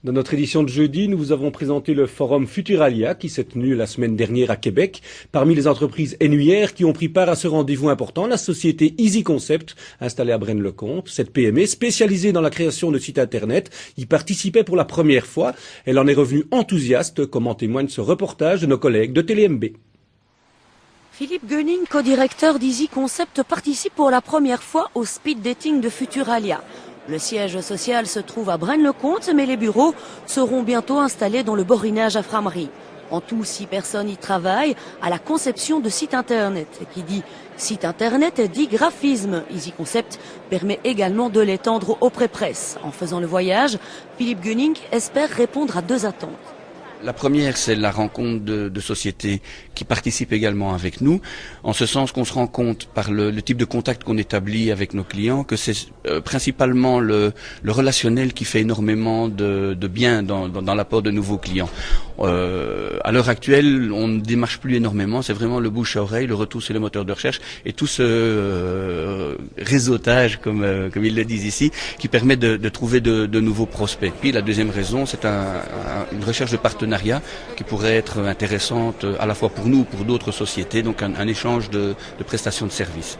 Dans notre édition de jeudi, nous vous avons présenté le forum Futuralia qui s'est tenu la semaine dernière à Québec. Parmi les entreprises NUR qui ont pris part à ce rendez-vous important, la société Easy Concept, installée à Braine-le-Comte. Cette PME, spécialisée dans la création de sites internet, y participait pour la première fois. Elle en est revenue enthousiaste, comme en témoigne ce reportage de nos collègues de TéléMB. Philippe Gunning, co-directeur d'Easy Concept, participe pour la première fois au speed dating de Futuralia. Le siège social se trouve à Braine-le-Comte, mais les bureaux seront bientôt installés dans le Borinage à Frameries. En tout, 6 personnes y travaillent à la conception de sites internet. Et qui dit site internet dit graphisme. Easy Concept permet également de l'étendre au pré-presse. En faisant le voyage, Philippe Gunning espère répondre à 2 attentes. La première, c'est la rencontre de sociétés qui participent également avec nous, en ce sens qu'on se rend compte par le type de contact qu'on établit avec nos clients que c'est principalement le relationnel qui fait énormément de bien dans l'apport de nouveaux clients. À l'heure actuelle, on ne démarche plus énormément, c'est vraiment le bouche à oreille, le retour sur les moteurs de recherche et tout ce réseautage, comme ils le disent ici, qui permet de trouver de nouveaux prospects. Puis la deuxième raison, c'est une recherche de partenariat qui pourrait être intéressante à la fois pour nous ou pour d'autres sociétés, donc un échange de prestations de services.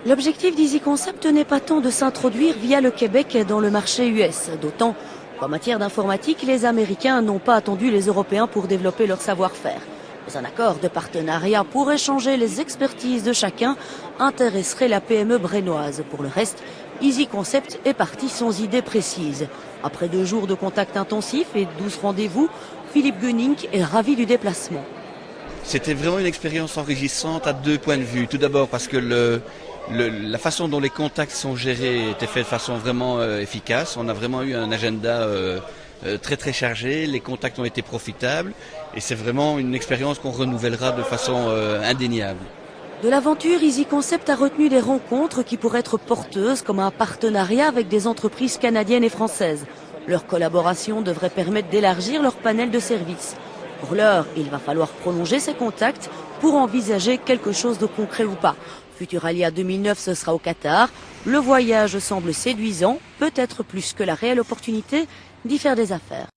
L'objectif d'Easy Concept n'est pas tant de s'introduire via le Québec dans le marché US, d'autant qu'en matière d'informatique, les Américains n'ont pas attendu les Européens pour développer leur savoir-faire. Mais un accord de partenariat pour échanger les expertises de chacun intéresserait la PME brennoise. Pour le reste, Easy Concept est parti sans idée précise. Après 2 jours de contact intensif et 12 rendez-vous, Philippe Gunning est ravi du déplacement. C'était vraiment une expérience enrichissante à 2 points de vue. Tout d'abord parce que la façon dont les contacts sont gérés était fait de façon vraiment efficace. On a vraiment eu un agenda très très chargé, les contacts ont été profitables et c'est vraiment une expérience qu'on renouvellera de façon indéniable. De l'aventure, Easy Concept a retenu des rencontres qui pourraient être porteuses, comme un partenariat avec des entreprises canadiennes et françaises. Leur collaboration devrait permettre d'élargir leur panel de services. Pour l'heure, il va falloir prolonger ces contacts pour envisager quelque chose de concret ou pas. Futuralia 2009, ce sera au Qatar. Le voyage semble séduisant, peut-être plus que la réelle opportunité d'y faire des affaires.